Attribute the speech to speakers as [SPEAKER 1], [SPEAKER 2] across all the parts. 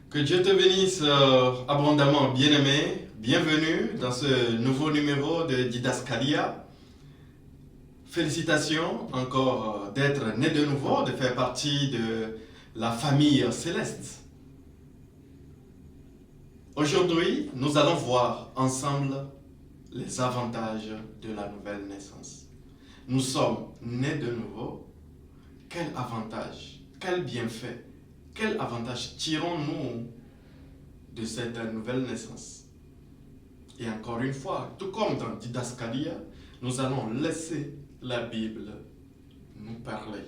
[SPEAKER 1] Que Dieu te bénisse abondamment, bien-aimé. Bienvenue dans ce nouveau numéro de Didascalia. Félicitations encore d'être né de nouveau, de faire partie de la famille céleste. Aujourd'hui, nous allons voir ensemble les avantages de la nouvelle naissance. Nous sommes nés de nouveau. Quel avantage, quel bienfait, quel avantage tirons-nous de cette nouvelle naissance? Et encore une fois, tout comme dans Didascalia, nous allons laisser la Bible nous parler.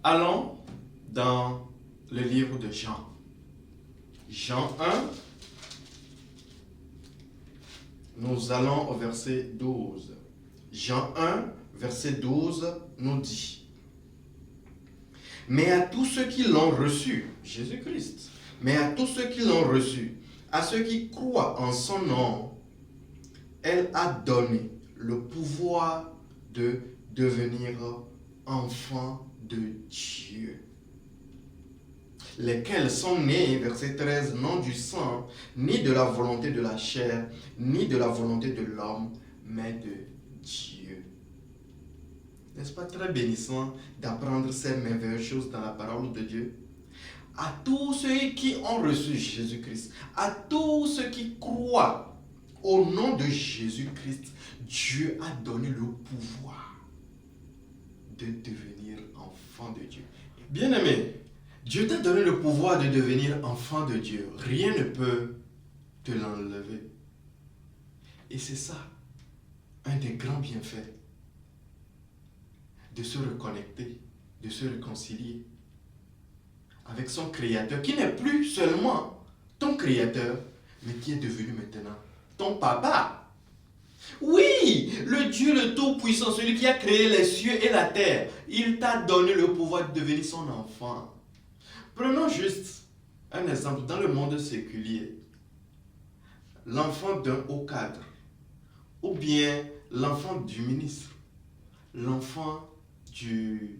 [SPEAKER 1] Allons dans le livre de Jean. Jean 1, nous allons au verset 12. Jean 1, verset 12 nous dit: Mais à tous ceux qui l'ont reçu, Jésus-Christ, mais à tous ceux qui l'ont reçu, à ceux qui croient en son nom, elle a donné le pouvoir de devenir enfants de Dieu. Lesquels sont nés, verset 13, non du sang, ni de la volonté de la chair, ni de la volonté de l'homme, mais de Dieu. N'est-ce pas très bénissant d'apprendre ces merveilleuses choses dans la parole de Dieu? À tous ceux qui ont reçu Jésus-Christ, à tous ceux qui croient au nom de Jésus-Christ, Dieu a donné le pouvoir de devenir enfant de Dieu. Bien-aimé, Dieu t'a donné le pouvoir de devenir enfant de Dieu. Rien ne peut te l'enlever. Et c'est ça, un des grands bienfaits, de se reconnecter, de se réconcilier avec son Créateur, qui n'est plus seulement ton Créateur, mais qui est devenu maintenant ton papa. Oui, le Dieu le Tout-Puissant, celui qui a créé les cieux et la terre, il t'a donné le pouvoir de devenir son enfant. Prenons juste un exemple dans le monde séculier. L'enfant d'un haut cadre, ou bien l'enfant du ministre, l'enfant du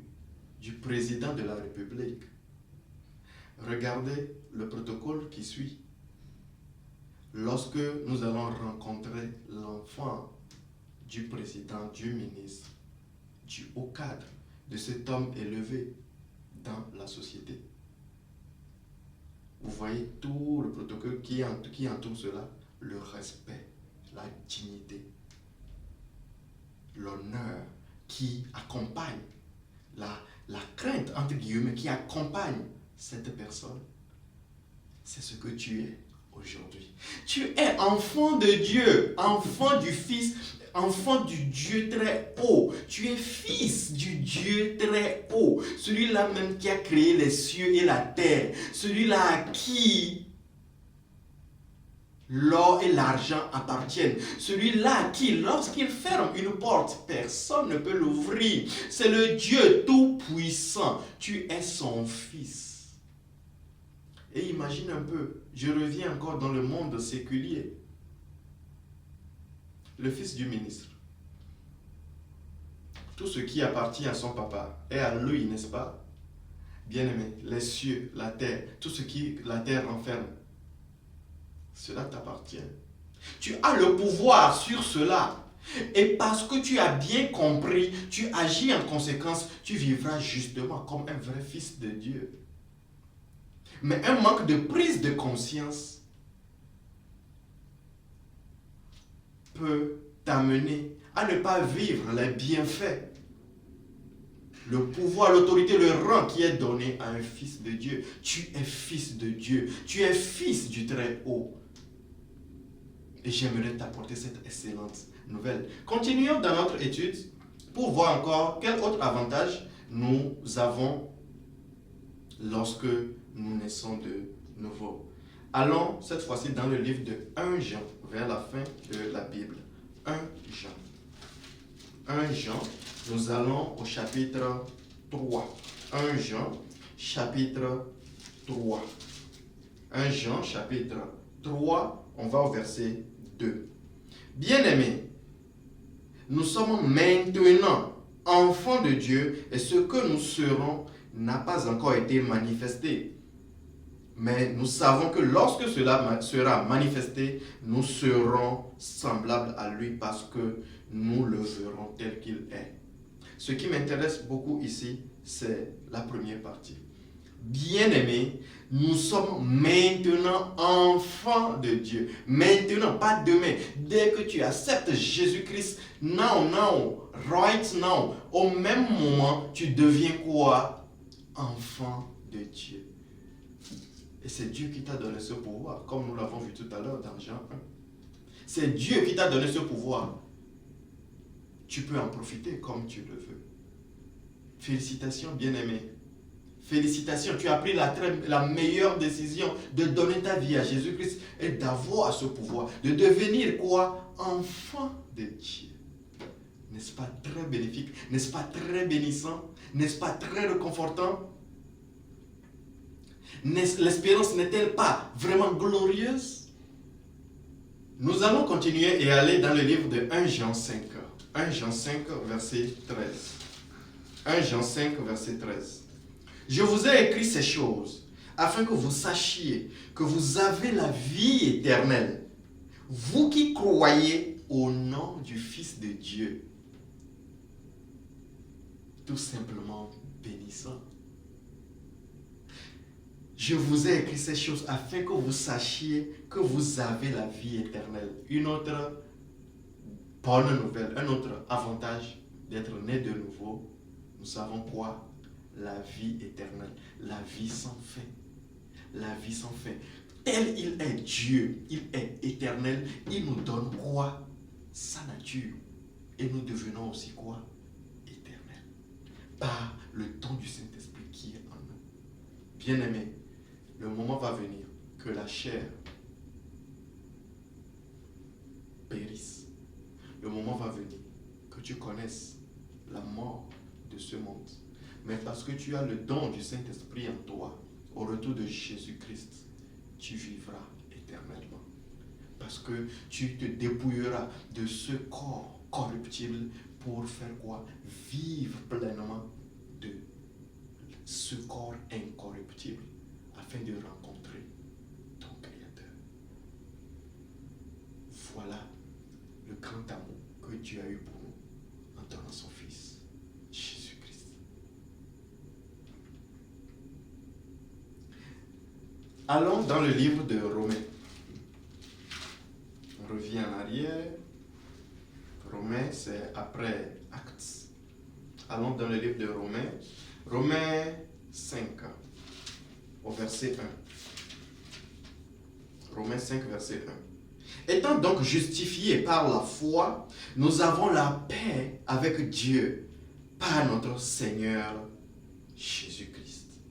[SPEAKER 1] président de la République. Regardez le protocole qui suit. Lorsque nous allons rencontrer l'enfant du président, du ministre, du haut cadre, de cet homme élevé dans la société, vous voyez tout le protocole qui entoure cela: le respect, la dignité, l'honneur qui accompagne, la crainte, entre guillemets, qui accompagne cette personne. C'est ce que tu es aujourd'hui. Tu es enfant de Dieu, enfant du Fils, enfant du Dieu très haut. Tu es fils du Dieu très haut. Celui-là même qui a créé les cieux et la terre. Celui-là à qui l'or et l'argent appartiennent. Celui-là à qui, lorsqu'il ferme une porte, personne ne peut l'ouvrir. C'est le Dieu tout-puissant. Tu es son fils. Et imagine un peu, je reviens encore dans le monde séculier. Le fils du ministre. Tout ce qui appartient à son papa est à lui, n'est-ce pas? Bien-aimé, les cieux, la terre, tout ce qui la terre renferme, cela t'appartient. Tu as le pouvoir sur cela. Et parce que tu as bien compris, tu agis en conséquence, tu vivras justement comme un vrai fils de Dieu. Mais un manque de prise de conscience peut t'amener à ne pas vivre les bienfaits, le pouvoir, l'autorité, le rang qui est donné à un fils de Dieu. Tu es fils de Dieu, tu es fils du Très-Haut. Et j'aimerais t'apporter cette excellente nouvelle. Continuons dans notre étude pour voir encore quel autre avantage nous avons lorsque nous naissons de nouveau. Allons cette fois-ci dans le livre de 1 Jean, vers la fin de la Bible. 1 Jean. 1 Jean, nous allons au chapitre 3. 1 Jean, chapitre 3. 1 Jean, chapitre 3, on va au verset 2. Bien-aimés, nous sommes maintenant enfants de Dieu et ce que nous serons n'a pas encore été manifesté. Mais nous savons que lorsque cela sera manifesté, nous serons semblables à lui parce que nous le verrons tel qu'il est. Ce qui m'intéresse beaucoup ici, c'est la première partie. Bien-aimés, nous sommes maintenant enfants de Dieu. Maintenant, pas demain. Dès que tu acceptes Jésus-Christ, now, right now, au même moment, tu deviens quoi? Enfant de Dieu. Et c'est Dieu qui t'a donné ce pouvoir, comme nous l'avons vu tout à l'heure dans Jean 1. C'est Dieu qui t'a donné ce pouvoir. Tu peux en profiter comme tu le veux. Félicitations, bien-aimé. Félicitations, tu as pris la meilleure décision de donner ta vie à Jésus-Christ et d'avoir ce pouvoir, de devenir quoi? Enfant de Dieu. N'est-ce pas très bénéfique? N'est-ce pas très bénissant? N'est-ce pas très réconfortant? L'espérance n'est-elle pas vraiment glorieuse? Nous allons continuer et aller dans le livre de 1 Jean 5. 1 Jean 5, verset 13. 1 Jean 5, verset 13. Je vous ai écrit ces choses afin que vous sachiez que vous avez la vie éternelle, vous qui croyez au nom du Fils de Dieu. Tout simplement bénissant. Je vous ai écrit ces choses afin que vous sachiez que vous avez la vie éternelle. Une autre bonne nouvelle, un autre avantage d'être né de nouveau, nous savons quoi? La vie éternelle, la vie sans fin. La vie sans fin. Tel il est Dieu, il est éternel, il nous donne quoi? Sa nature. Et nous devenons aussi quoi? Éternel. Par le don du Saint-Esprit qui est en nous. Bien-aimés, le moment va venir que la chair périsse. Le moment va venir que tu connaisses la mort de ce monde. Mais parce que tu as le don du Saint-Esprit en toi, au retour de Jésus-Christ, tu vivras éternellement. Parce que tu te dépouilleras de ce corps corruptible pour faire quoi? Vivre pleinement de ce corps incorruptible afin de rencontrer ton Créateur. Voilà le grand amour que Dieu a eu pour nous en donnant son Fils, Jésus-Christ. Allons dans le livre de Romains. On revient en arrière. Romains, c'est après Actes. Allons dans le livre de Romains. Romains 5, au verset 1. Romains 5, verset 1. Étant donc justifiés par la foi, nous avons la paix avec Dieu par notre Seigneur Jésus-Christ.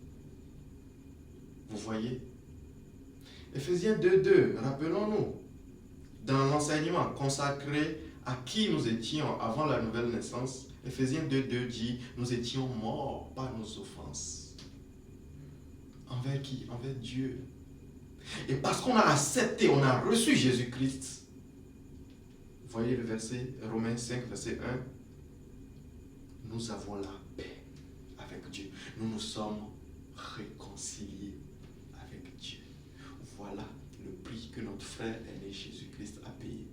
[SPEAKER 1] Vous voyez? Éphésiens 2, rappelons-nous, dans l'enseignement consacré à qui nous étions avant la nouvelle naissance, Éphésiens 2 dit, nous étions morts par nos offenses. Envers qui? Envers Dieu. Et parce qu'on a accepté, on a reçu Jésus-Christ. Vous voyez le verset, Romains 5, verset 1. Nous avons la paix avec Dieu. Nous nous sommes réconciliés avec Dieu. Voilà le prix que notre frère aîné Jésus-Christ a payé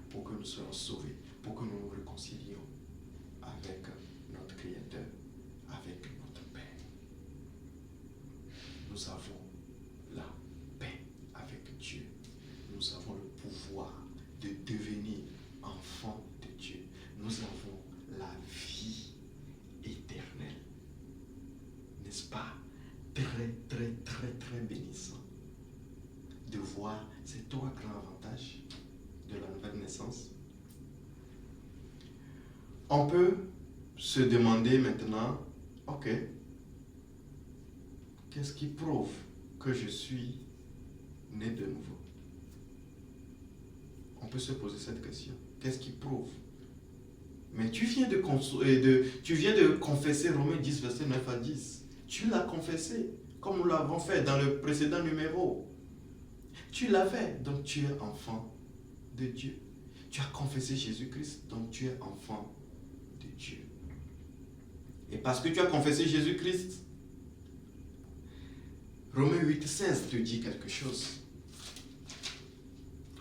[SPEAKER 1] pour que nous soyons sauvés, pour que nous nous réconcilions avec notre Créateur, avec notre Père. Nous avons la paix avec Dieu. Nous avons le pouvoir de devenir enfants de Dieu. Nous avons la vie éternelle. N'est-ce pas? Très bénissant de voir ces trois grands avantages de la nouvelle naissance. On peut se demander maintenant, ok, qu'est-ce qui prouve que je suis né de nouveau? On peut se poser cette question. Qu'est-ce qui prouve? Mais tu viens de confesser Romains 10, verset 9 à 10. Tu l'as confessé, comme nous l'avons fait dans le précédent numéro. Tu l'as fait, donc tu es enfant de Dieu. Tu as confessé Jésus-Christ, donc tu es enfant de Dieu. Et parce que tu as confessé Jésus-Christ, Romains 8, 16 te dit quelque chose.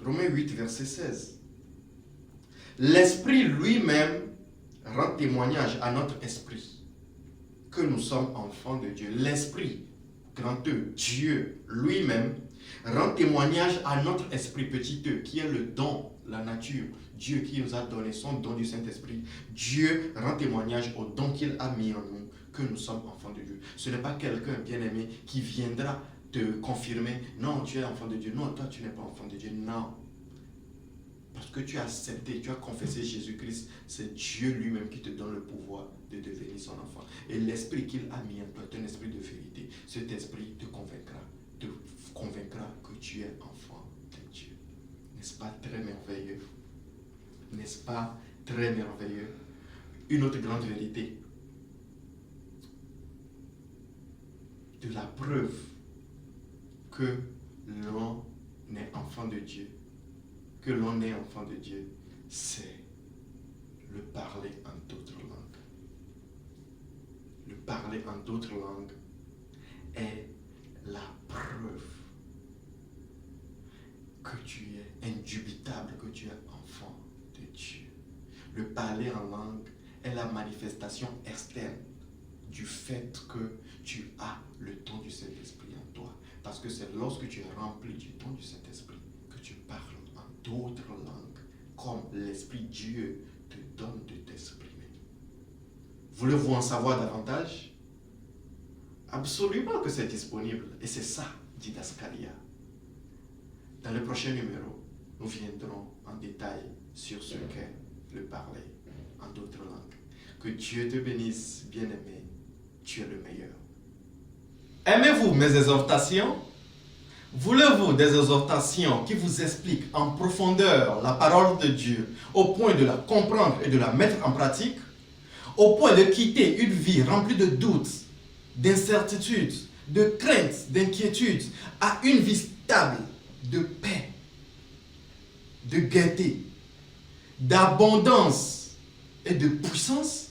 [SPEAKER 1] Romains 8, verset 16. L'Esprit lui-même rend témoignage à notre esprit que nous sommes enfants de Dieu. L'Esprit, grand E, Dieu lui-même, rend témoignage à notre esprit, petit e, qui est le don, la nature. Dieu qui nous a donné son don du Saint-Esprit. Dieu rend témoignage au don qu'il a mis en nous, que nous sommes enfants de Dieu. Ce n'est pas quelqu'un bien-aimé qui viendra te confirmer, non, tu es enfant de Dieu, non, toi tu n'es pas enfant de Dieu, non. Parce que tu as accepté, tu as confessé Jésus-Christ, c'est Dieu lui-même qui te donne le pouvoir de devenir son enfant. Et l'esprit qu'il a mis en toi est un esprit de vérité. Cet esprit te convaincra que tu es enfant de Dieu. N'est-ce pas très merveilleux? N'est-ce pas très merveilleux? Une autre grande vérité. De la preuve que l'on est enfant de Dieu, que l'on est enfant de Dieu, c'est le parler en d'autres langues. Le parler en d'autres langues est la preuve que tu es indubitable, que tu es enfant de Dieu. Le parler en langue est la manifestation externe du fait que tu as le don du Saint-Esprit en toi. Parce que c'est lorsque tu es rempli du don du Saint-Esprit que tu parles en d'autres langues, comme l'Esprit Dieu te donne de t'exprimer. Voulez-vous en savoir davantage? Absolument que c'est disponible. Et c'est ça, Didascalia. Dans le prochain numéro, nous viendrons en détail sur ce qu'est le parler en d'autres langues. Que Dieu te bénisse, bien-aimé. Tu es le meilleur. Aimez-vous mes exhortations? Voulez-vous des exhortations qui vous expliquent en profondeur la parole de Dieu, au point de la comprendre et de la mettre en pratique, au point de quitter une vie remplie de doutes, d'incertitudes, de craintes, d'inquiétudes, à une vie stable, de paix, de gaieté, d'abondance et de puissance?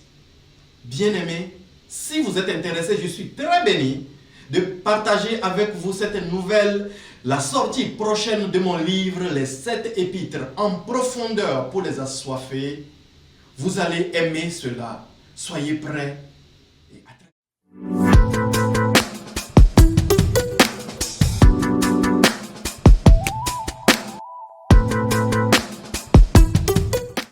[SPEAKER 1] Bien-aimés, si vous êtes intéressé, je suis très béni de partager avec vous cette nouvelle, la sortie prochaine de mon livre, les 7 épîtres en profondeur pour les assoiffés. Vous allez aimer cela. Soyez prêts et attendez.